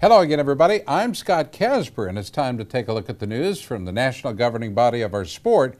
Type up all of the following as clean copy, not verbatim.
Hello again, everybody. I'm Scott Casper, and it's time to take a look at the news from the national governing body of our sport,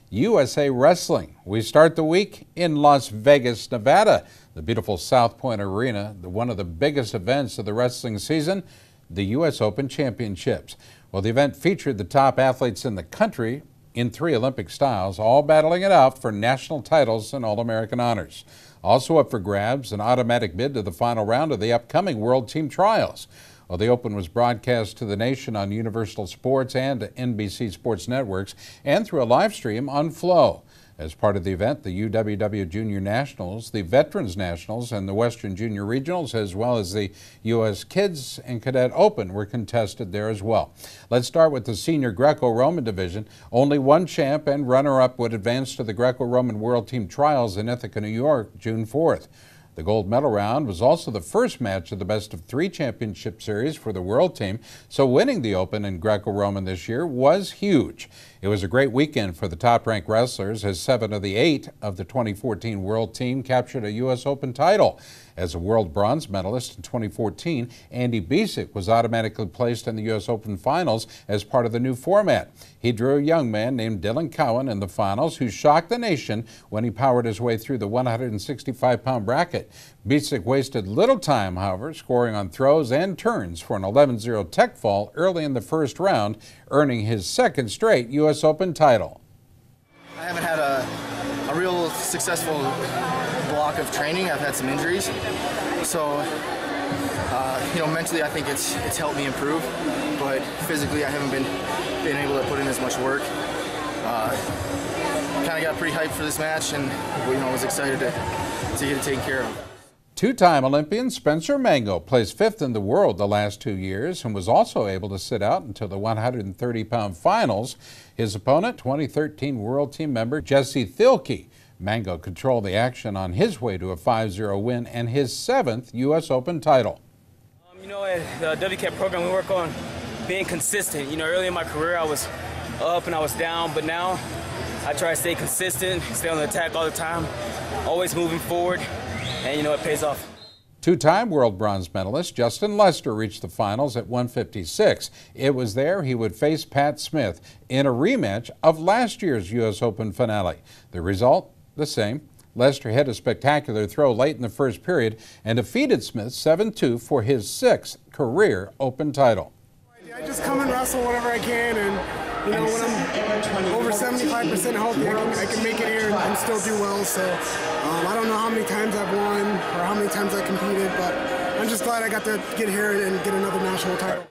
USA Wrestling. We start the week in Las Vegas, Nevada, the beautiful South Point Arena, one of the biggest events of the wrestling season, the U.S. Open Championships. Well, the event featured the top athletes in the country in 3 Olympic styles, all battling it out for national titles and All-American honors. Also up for grabs, an automatic bid to the final round of the upcoming World Team Trials. Well, the Open was broadcast to the nation on Universal Sports and NBC Sports Networks and through a live stream on Flow. As part of the event, the UWW Junior Nationals, the Veterans Nationals, and the Western Junior Regionals, as well as the U.S. Kids and Cadet Open were contested there as well. Let's start with the senior Greco-Roman division. Only one champ and runner-up would advance to the Greco-Roman World Team Trials in Ithaca, New York, June 4th. The gold medal round was also the first match of the best-of-3 championship series for the world team, so winning the Open in Greco-Roman this year was huge. It was a great weekend for the top-ranked wrestlers as 7 of the 8 of the 2014 world team captured a U.S. Open title. As a world bronze medalist in 2014, Andy Bisick was automatically placed in the U.S. Open finals as part of the new format. He drew a young man named Dylan Cowan in the finals who shocked the nation when he powered his way through the 165-pound bracket. Bisick wasted little time, however, scoring on throws and turns for an 11-0 tech fall early in the first round, earning his second straight U.S. Open title. I haven't had a real successful block of training. I've had some injuries, so mentally I think it's helped me improve, but physically I haven't been able to put in as much work. Kind of got pretty hyped for this match, and was excited to get it taken care of. Two-time Olympian Spencer Mango placed 5th in the world the last 2 years and was also able to sit out until the 130-pound finals. His opponent, 2013 World Team member Jesse Thielke. Mango controlled the action on his way to a 5-0 win and his 7th U.S. Open title. At the WCAP program, we work on being consistent. Early in my career, I was up and I was down, but now I try to stay consistent, stay on the attack all the time, always moving forward. And it pays off. Two-time world bronze medalist Justin Lester reached the finals at 156. It was there he would face Pat Smith in a rematch of last year's U.S. Open finale. The result, the same. Lester hit a spectacular throw late in the first period and defeated Smith 7-2 for his 6th career Open title. I just come and wrestle whenever I can, and when I'm over 75% healthy, I can make it here and still do well. So I don't know how many times I've won or how many times I competed, but I'm just glad I got to get here and get another national title.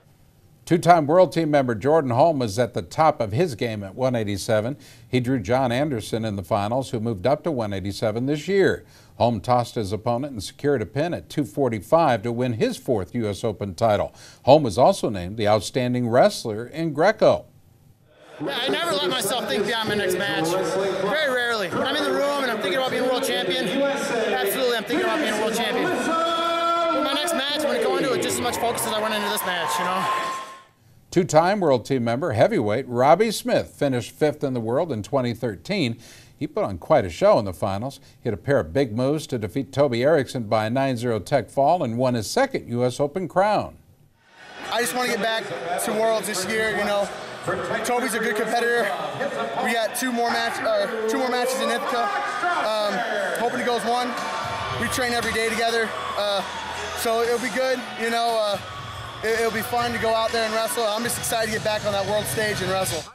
Two-time world team member Jordan Holm was at the top of his game at 187. He drew John Anderson in the finals, who moved up to 187 this year. Holm tossed his opponent and secured a pin at 245 to win his 4th U.S. Open title. Holm was also named the outstanding wrestler in Greco. I never let myself think beyond my next match. Very rarely. When I'm in the room and I'm thinking about being a world champion, absolutely I'm thinking about being a world champion. But my next match, I'm going to go into it just as much focus as I went into this match, Two-time world team member heavyweight Robbie Smith finished 5th in the world in 2013. He put on quite a show in the finals. He had a pair of big moves to defeat Toby Erickson by a 9-0 tech fall and won his 2nd U.S. Open crown. I just want to get back to Worlds this year. Toby's a good competitor. We got two more matches in Ithaca. Hoping it goes 1. We train every day together, so it'll be good. It'll be fun to go out there and wrestle. I'm just excited to get back on that world stage and wrestle.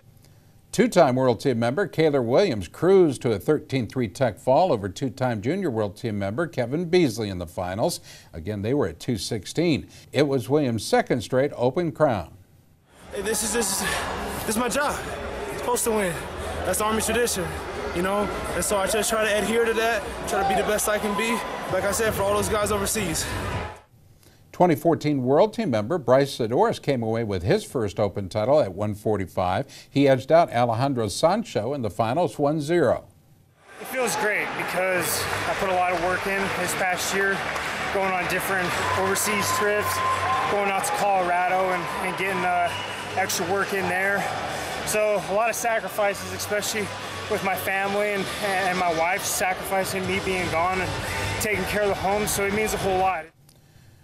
Two-time world team member Kaylor Williams cruised to a 13-3 tech fall over two-time junior world team member Kevin Beasley in the finals. Again, they were at 216. It was Williams' 2nd straight Open crown. Hey, this is my job. I'm supposed to win. That's the Army tradition, And so I just try to adhere to that, try to be the best I can be. Like I said, for all those guys overseas. 2014 World Team member Bryce Sidoris came away with his first Open title at 145. He edged out Alejandro Sancho in the finals 1-0. It feels great because I put a lot of work in this past year, going on different overseas trips, going out to Colorado and getting extra work in there. So a lot of sacrifices, especially with my family and my wife sacrificing me being gone and taking care of the home, so it means a whole lot.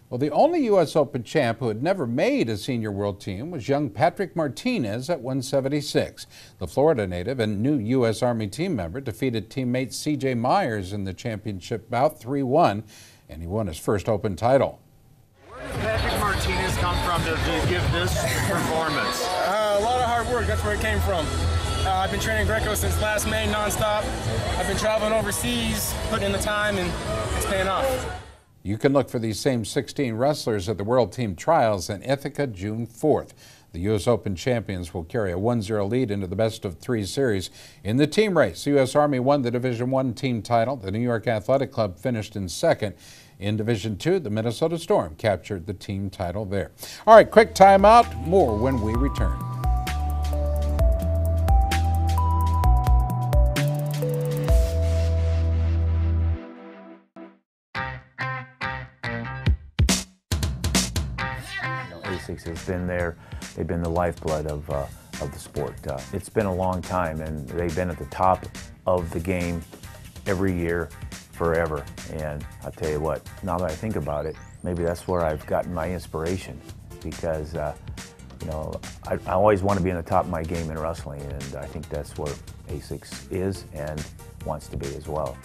Well, the only U.S. Open champ who had never made a senior world team was young Patrick Martinez at 176. The Florida native and new U.S. Army team member defeated teammate C.J. Myers in the championship bout 3-1, and he won his first Open title. Where does Patrick Martinez come from to give this performance? A lot of hard work, that's where it came from. I've been training Greco since last May nonstop. I've been traveling overseas, putting in the time, and it's paying off. You can look for these same 16 wrestlers at the World Team Trials in Ithaca June 4th. The U.S. Open champions will carry a 1-0 lead into the best-of-3 series. In the team race, the U.S. Army won the Division I team title. The New York Athletic Club finished in second. In Division II, the Minnesota Storm captured the team title there. All right, quick timeout. More when we return. ASICS has been there. They've been the lifeblood of the sport. It's been a long time, and they've been at the top of the game every year, forever. And I'll tell you what, now that I think about it, maybe that's where I've gotten my inspiration, because you know, I always want to be in the top of my game in wrestling, and I think that's where ASICS is and wants to be as well.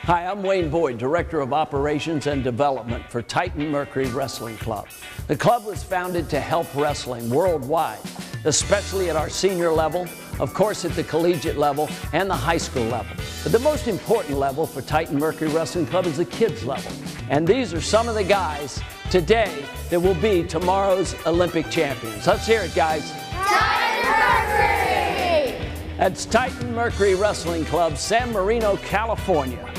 Hi, I'm Wayne Boyd, Director of Operations and Development for Titan Mercury Wrestling Club. The club was founded to help wrestling worldwide, especially at our senior level, of course at the collegiate level and the high school level. But the most important level for Titan Mercury Wrestling Club is the kids level. And these are some of the guys today that will be tomorrow's Olympic champions. Let's hear it, guys. Titan Mercury! That's Titan Mercury Wrestling Club, San Marino, California.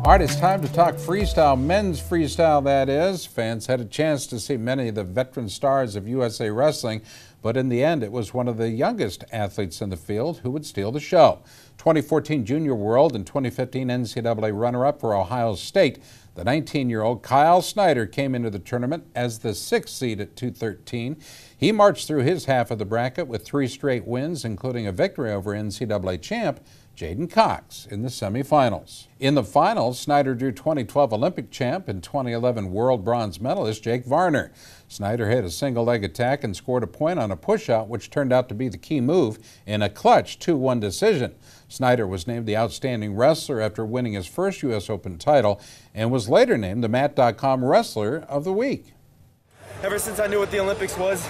All right, it's time to talk freestyle, men's freestyle that is. Fans had a chance to see many of the veteran stars of USA Wrestling, but in the end it was one of the youngest athletes in the field who would steal the show. 2014 Junior World and 2015 NCAA runner-up for Ohio State, the 19-year-old Kyle Snyder came into the tournament as the 6th seed at 213. He marched through his half of the bracket with 3 straight wins, including a victory over NCAA champ Jaden Cox in the semifinals. In the finals, Snyder drew 2012 Olympic champ and 2011 world bronze medalist Jake Varner. Snyder hit a single-leg attack and scored a point on a push-out, which turned out to be the key move in a clutch 2-1 decision. Snyder was named the outstanding wrestler after winning his first U.S. Open title and was later named the Mat.com Wrestler of the Week. Ever since I knew what the Olympics was,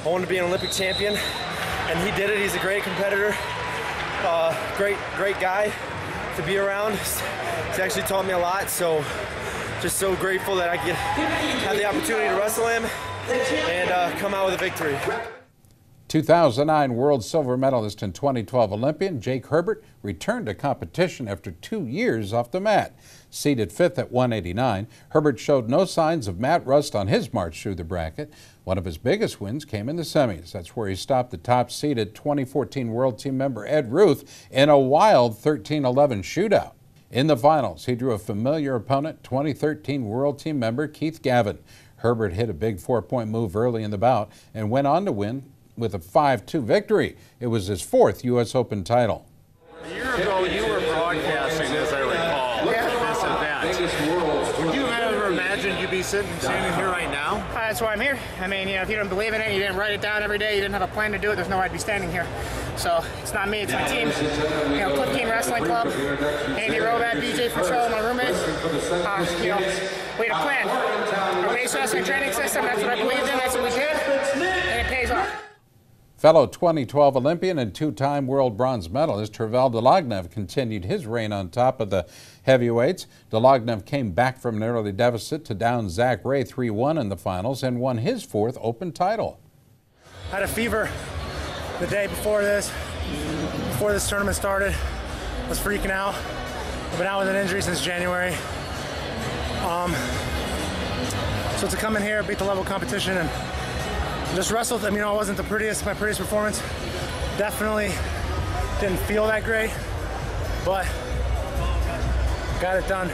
I wanted to be an Olympic champion, and he did it. He's a great competitor. Great guy to be around. He's actually taught me a lot, so just so grateful that I could have the opportunity to wrestle him and come out with a victory. 2009 world silver medalist and 2012 Olympian Jake Herbert returned to competition after 2 years off the mat. Seated 5th at 189, Herbert showed no signs of mat rust on his march through the bracket. One of his biggest wins came in the semis. That's where he stopped the top-seeded 2014 World Team member Ed Ruth in a wild 13-11 shootout. In the finals, he drew a familiar opponent, 2013 World Team member Keith Gavin. Herbert hit a big 4-point move early in the bout and went on to win with a 5-2 victory. It was his 4th U.S. Open title. A year ago, you were broadcasting, as I recall, this event. Would you have ever imagined you'd be standing here right now? That's why I'm here. I mean, you know, if you don't believe in it, you didn't write it down every day, you didn't have a plan to do it, there's no way I'd be standing here. So it's not me, it's my team. You know, Cliff King Wrestling Club, Andy Robat, BJ Fitrell, my roommate. You know, we had a plan. Our base wrestling training system, that's what I believed in, that's what we did, and it pays off. Fellow 2012 Olympian and 2-time world bronze medalist Tervel Delagnev continued his reign on top of the Heavyweights, Dolognev came back from an early deficit to down Zach Ray 3-1 in the finals and won his 4th Open title. I had a fever the day before this tournament started. I was freaking out. I've been out with an injury since January. So to come in here, beat the level competition, and just wrestle. I mean, it wasn't my prettiest performance. Definitely didn't feel that great, but got it done.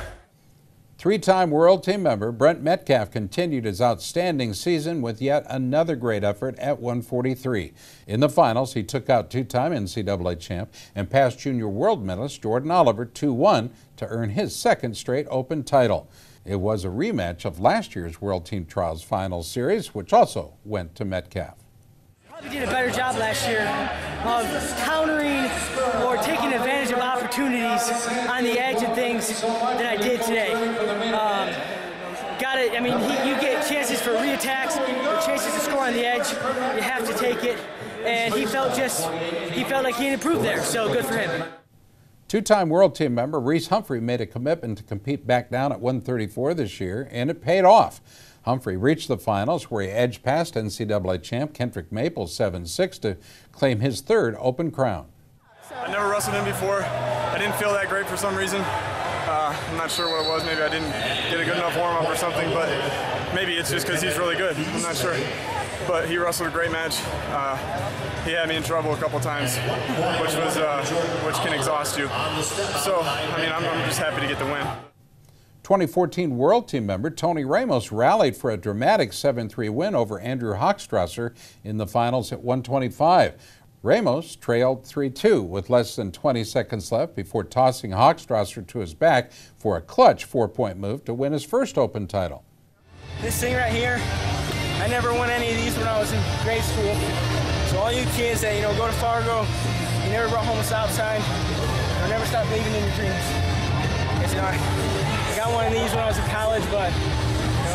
3-time world team member Brent Metcalf continued his outstanding season with yet another great effort at 143. In the finals, he took out 2-time NCAA champ and past junior world medalist Jordan Oliver 2-1 to earn his 2nd straight Open title. It was a rematch of last year's World Team Trials Finals series, which also went to Metcalf. Probably did a better job last year of countering or taking advantage of opportunities on the edge and things than I did today. Got it. I mean, you get chances for reattacks or chances to score on the edge. You have to take it, and he felt like he improved there. So good for him. 2-time world team member Reese Humphrey made a commitment to compete back down at 134 this year, and it paid off. Humphrey reached the finals where he edged past NCAA champ Kendrick Maple 7-6 to claim his 3rd Open crown. I never wrestled him before. I didn't feel that great for some reason. I'm not sure what it was. Maybe I didn't get a good enough warm-up or something, but maybe it's just because he's really good. I'm not sure. But he wrestled a great match. He had me in trouble a couple times, which can exhaust you. So, I mean, I'm just happy to get the win. 2014 World Team member Tony Ramos rallied for a dramatic 7-3 win over Andrew Hochstrasser in the finals at 125. Ramos trailed 3-2 with less than 20 seconds left before tossing Hochstrasser to his back for a clutch 4-point move to win his 1st Open title. This thing right here, I never won any of these when I was in grade school. So all you kids that, go to Fargo, you never brought home a stop sign, or never stop believing in your dreams. Because, I got one of these when I was in college, but,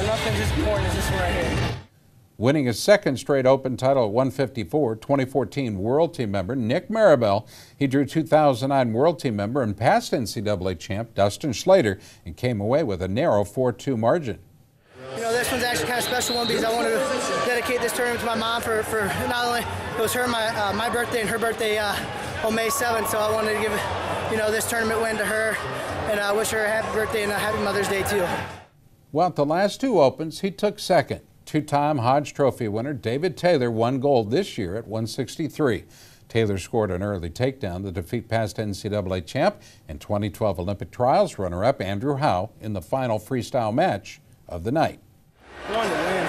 nothing's as important as this one right here. Winning his 2nd straight Open title at 154, 2014 World Team member Nick Maribel, he drew 2009 World Team member and past NCAA champ Dustin Schlater and came away with a narrow 4-2 margin. This one's actually kind of a special one because I wanted to dedicate this tournament to my mom for not only it was my birthday and her birthday on May 7th, so I wanted to give this tournament win to her, and I wish her a happy birthday and a happy Mother's Day too. Well, at the last 2 Opens, he took 2nd. 2-time Hodge Trophy winner David Taylor won gold this year at 163. Taylor scored an early takedown to defeat past NCAA champ and 2012 Olympic trials runner-up Andrew Howe in the final freestyle match of the night. I wanted to win.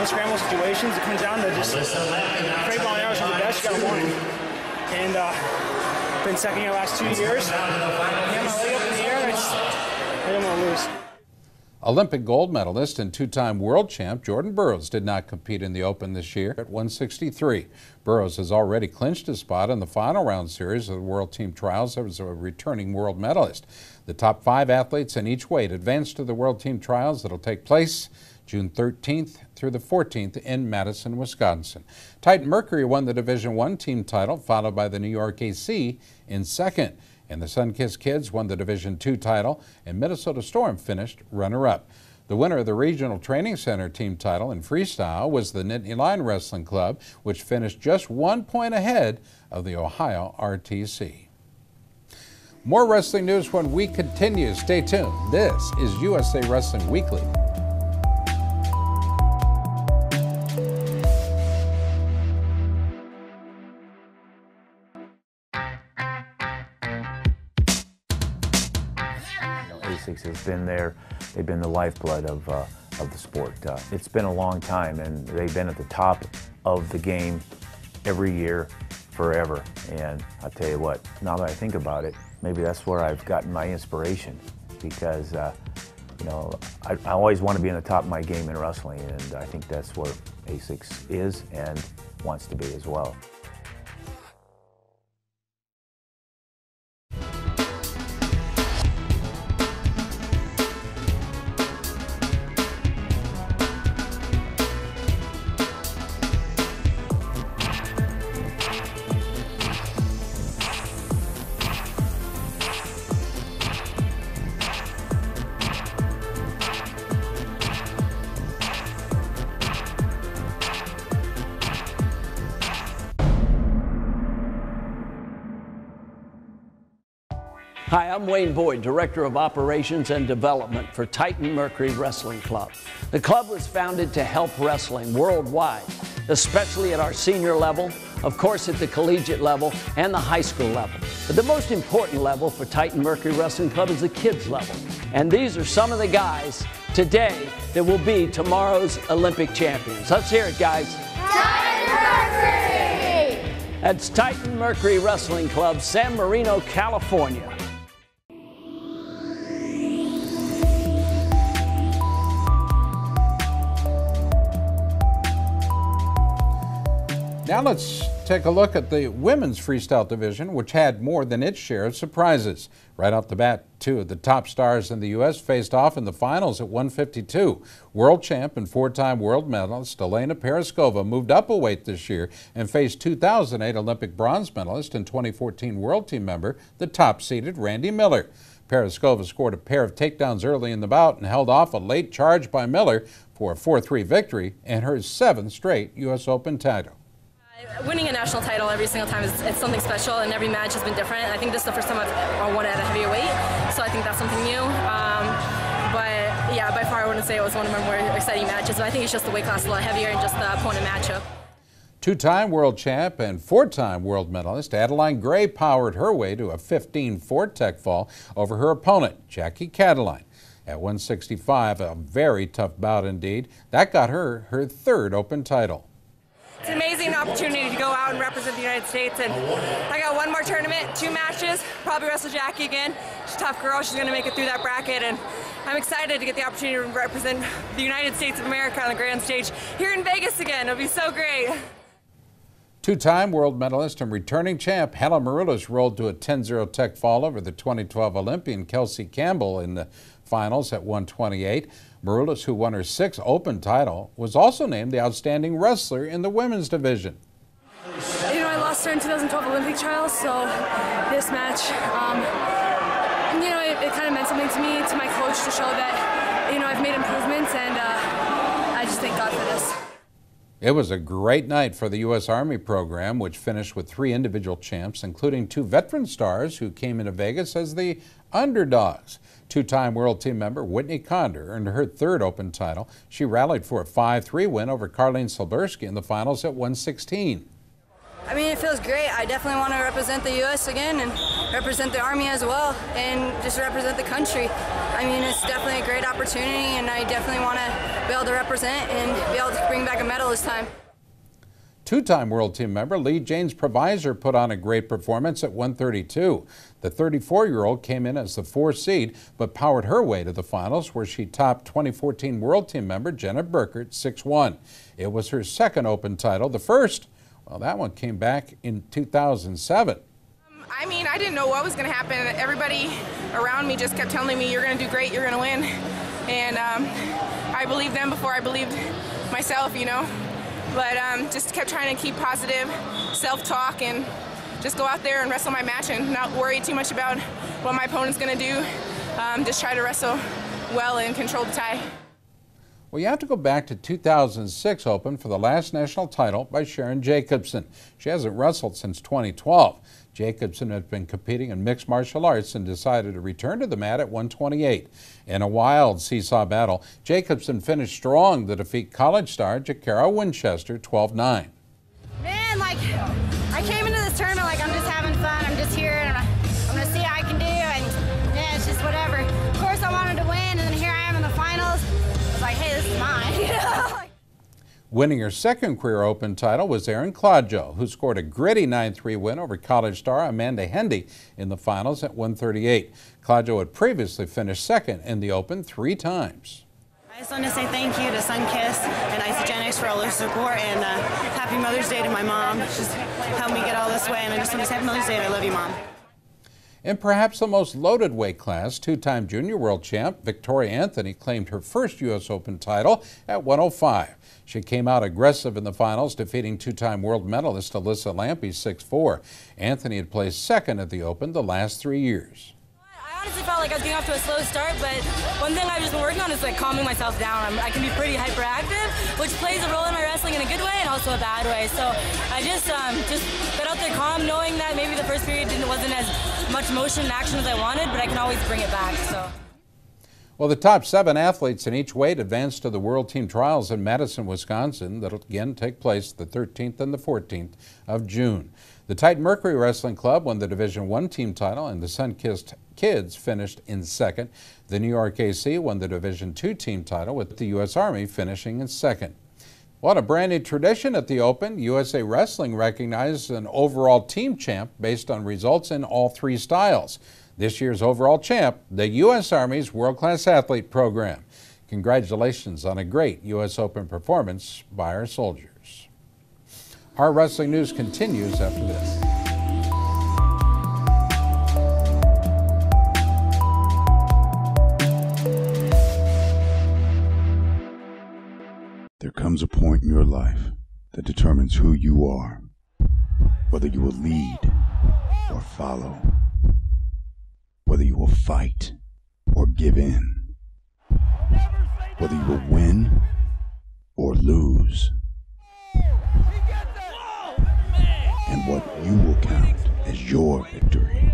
In scramble situations, it comes down to just great ball arrows are the best. You got to win. And been 2nd here the last 2 years. I my leg up in the air, and I didn't want to lose. Olympic gold medalist and 2-time world champ Jordan Burroughs did not compete in the Open this year at 163. Burroughs has already clinched a spot in the final round series of the World Team Trials as a returning world medalist. The top 5 athletes in each weight advanced to the World Team Trials that will take place June 13th through the 14th in Madison, Wisconsin. Titan Mercury won the Division I team title, followed by the New York AC in 2nd. And the Sunkist Kids won the Division II title, and Minnesota Storm finished runner-up. The winner of the Regional Training Center team title in freestyle was the Nittany Lion Wrestling Club, which finished just 1 point ahead of the Ohio RTC. More wrestling news when we continue. Stay tuned. This is USA Wrestling Weekly. ASICS has been there. They've been the lifeblood of the sport. It's been a long time, and they've been at the top of the game every year, forever. And I'll tell you what, now that I think about it, maybe that's where I've gotten my inspiration, because I always want to be in the top of my game in wrestling, and I think that's where ASICS is and wants to be as well. Hi, I'm Wayne Boyd, Director of Operations and Development for Titan Mercury Wrestling Club. The club was founded to help wrestling worldwide, especially at our senior level, of course at the collegiate level and the high school level. But the most important level for Titan Mercury Wrestling Club is the kids level. And these are some of the guys today that will be tomorrow's Olympic champions. Let's hear it, guys. Titan Mercury! That's Titan Mercury Wrestling Club, San Marino, California. Now let's take a look at the women's freestyle division, which had more than its share of surprises. Right off the bat, two of the top stars in the U.S. faced off in the finals at 152. World champ and four-time world medalist Elena Paraskova moved up a weight this year and faced 2008 Olympic bronze medalist and 2014 world team member, the top-seeded Randy Miller. Paraskova scored a pair of takedowns early in the bout and held off a late charge by Miller for a 4-3 victory and her 7th straight U.S. Open title. Winning a national title every single time it's something special, and every match has been different. I think this is the first time I've won at a heavyweight, so I think that's something new. But yeah, by far I wouldn't say it was one of my more exciting matches, but I think it's just the weight class a lot heavier and just the opponent matchup. Two-time world champ and four-time world medalist Adeline Gray powered her way to a 15-4 tech fall over her opponent, Jackie Cataline. At 165, a very tough bout indeed. That got her her 3rd Open title. It's an amazing opportunity to go out and represent the United States, and I got one more tournament, 2 matches, probably wrestle Jackie again. She's a tough girl, she's going to make it through that bracket, and I'm excited to get the opportunity to represent the United States of America on the grand stage here in Vegas again. It'll be so great. Two-time world medalist and returning champ Helen Maroulis rolled to a 10-0 tech fall over the 2012 Olympian Kelsey Campbell in the finals at 128. Maroulis, who won her 6th Open title, was also named the outstanding wrestler in the women's division. You know, I lost her in 2012 Olympic trials, so this match, you know, it kind of meant something to me, to my coach, to show that, you know, I've made improvements, and I just thank God for this. It was a great night for the U.S. Army program, which finished with 3 individual champs, including 2 veteran stars who came into Vegas as the underdogs. Two-time world team member Whitney Condor earned her 3rd Open title. She rallied for a 5-3 win over Carlene Silbersky in the finals at 116. I mean, it feels great. I definitely want to represent the U.S. again and represent the Army as well, and just represent the country. I mean, it's definitely a great opportunity, and I definitely want to be able to represent and be able to bring back a medal this time. Two-time world team member Lee James Provisor put on a great performance at 132. The 34-year-old came in as the 4th seed, but powered her way to the finals, where she topped 2014 world team member Jenna Burkert 6-1. It was her 2nd Open title. The first, well, that one came back in 2007. I mean, I didn't know what was going to happen. Everybody around me just kept telling me, you're going to do great, you're going to win. And I believed them before I believed myself, you know. But just kept trying to keep positive self-talk and just go out there and wrestle my match and not worry too much about what my opponent's going to do. Just try to wrestle well and control the tie. Well, you have to go back to 2006 Open for the last national title by Sharon Jacobson. She hasn't wrestled since 2012. Jacobson had been competing in mixed martial arts and decided to return to the mat at 128. In a wild seesaw battle, Jacobson finished strong to defeat college star Jakara Winchester 12-9. Man, like, I came into this tournament like I'm just having fun. I'm just here and I'm going to see how I can do, and yeah, it's just whatever. Of course, I wanted to win, and then here I am in the finals. I was like, hey, this is mine, you know? Winning her 2nd career Open title was Erin Claudio, who scored a gritty 9-3 win over college star Amanda Hendy in the finals at 138. Claudio had previously finished 2nd in the Open 3 times. I just want to say thank you to Sunkiss and Isogenics for all their support, and Happy Mother's Day to my mom. She's helped me get all this way, and I just want to say Happy Mother's Day and I love you, Mom. In perhaps the most loaded weight class, 2-time junior world champ Victoria Anthony claimed her 1st U.S. Open title at 105. She came out aggressive in the finals, defeating 2-time world medalist Alyssa Lampy 6-4. Anthony had placed 2nd at the Open the last 3 years. I honestly felt like I was getting off to a slow start, but one thing I've just been working on is like calming myself down. I can be pretty hyperactive, which plays a role in my wrestling in a good way and also a bad way. So I just got out there calm, knowing that maybe the first period wasn't as much motion and action as I wanted, but I can always bring it back. So. Well, the top 7 athletes in each weight advanced to the World Team Trials in Madison, Wisconsin. That'll again take place the 13th and the 14th of June. The Titan Mercury Wrestling Club won the Division I team title, and the Sunkissed Kids finished in second. The New York AC won the Division II team title, with the U.S. Army finishing in second. What a brand new tradition at the Open. USA Wrestling recognized an overall team champ based on results in all 3 styles. This year's overall champ, the U.S. Army's World Class Athlete Program. Congratulations on a great U.S. Open performance by our soldiers. Our wrestling news continues after this. There comes a point in your life that determines who you are, whether you will lead or follow, whether you will fight or give in, whether you will win or lose, and what you will count as your victory.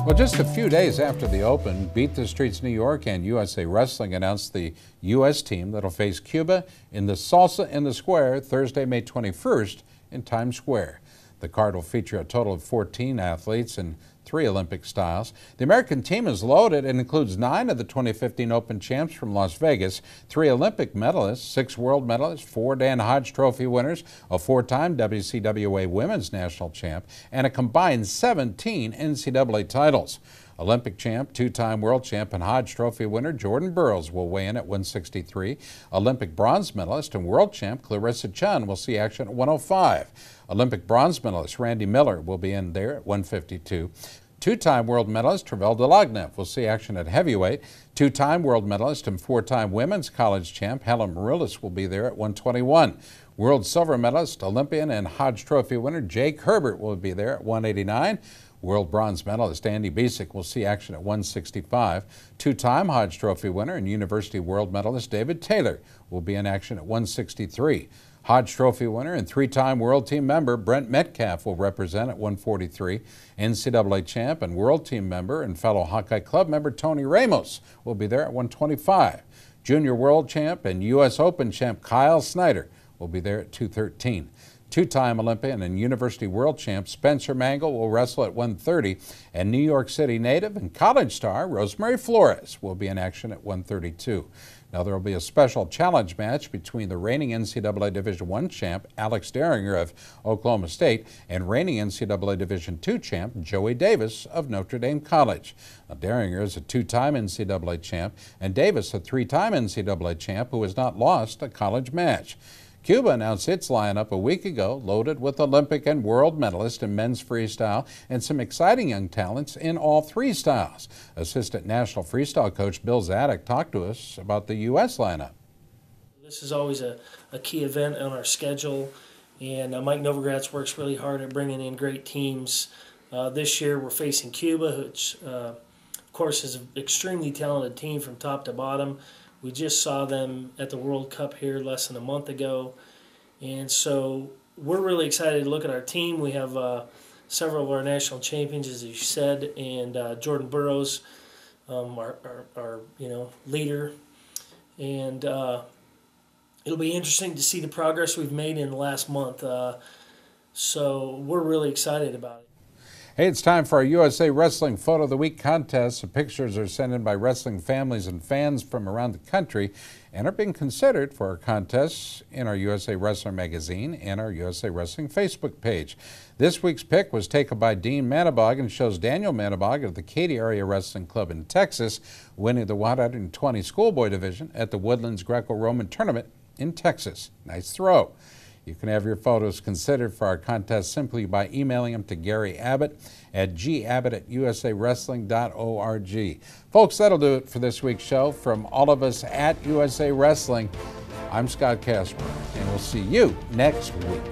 Well, just a few days after the Open, Beat the Streets New York and USA Wrestling announced the U.S. team that'll face Cuba in the Salsa in the Square Thursday, May 21st in Times Square. The card will feature a total of 14 athletes in 3 Olympic styles. The American team is loaded and includes 9 of the 2015 Open champs from Las Vegas, 3 Olympic medalists, 6 world medalists, 4 Dan Hodge Trophy winners, a 4-time WCWA Women's National Champ, and a combined 17 NCAA titles. Olympic champ, 2-time world champ, and Hodge Trophy winner Jordan Burroughs will weigh in at 163. Olympic bronze medalist and world champ Clarissa Chun will see action at 105. Olympic bronze medalist Randy Miller will be in there at 152. 2-time world medalist Travel Delagnev will see action at heavyweight. 2-time world medalist and 4-time women's college champ Helen Maroulis will be there at 121. World silver medalist, Olympian, and Hodge Trophy winner Jake Herbert will be there at 189. World bronze medalist Andy Bisick will see action at 165. 2-time Hodge Trophy winner and University world medalist David Taylor will be in action at 163. Hodge Trophy winner and 3-time world team member Brent Metcalf will represent at 143. NCAA champ and world team member and fellow Hawkeye Club member Tony Ramos will be there at 125. Junior world champ and U.S. Open champ Kyle Snyder will be there at 213. 2-time Olympian and University world champ Spencer Mangle will wrestle at 130, and New York City native and college star Rosemary Flores will be in action at 132. Now there will be a special challenge match between the reigning NCAA Division I champ Alex Derringer of Oklahoma State and reigning NCAA Division II champ Joey Davis of Notre Dame College. Now, Derringer is a 2-time NCAA champ and Davis a 3-time NCAA champ who has not lost a college match. Cuba announced its lineup a week ago, loaded with Olympic and world medalists in men's freestyle and some exciting young talents in all 3 styles. Assistant National Freestyle Coach Bill Zadek talked to us about the U.S. lineup. This is always a key event on our schedule, and Mike Novogratz works really hard at bringing in great teams. This year we're facing Cuba, which of course is an extremely talented team from top to bottom. We just saw them at the World Cup here less than a month ago. And so we're really excited to look at our team. We have several of our national champions, as you said, and Jordan Burroughs, our leader. And it'll be interesting to see the progress we've made in the last month. So we're really excited about it. Hey, it's time for our USA Wrestling Photo of the Week contest. The pictures are sent in by wrestling families and fans from around the country and are being considered for our contests in our USA Wrestler magazine and our USA Wrestling Facebook page. This week's pick was taken by Dean Manabog and shows Daniel Manabog of the Katy Area Wrestling Club in Texas winning the 120 schoolboy division at the Woodlands Greco-Roman tournament in Texas. Nice throw. You can have your photos considered for our contest simply by emailing them to Gary Abbott at gabbott@usawrestling.org. Folks, that'll do it for this week's show. From all of us at USA Wrestling, I'm Scott Casper, and we'll see you next week.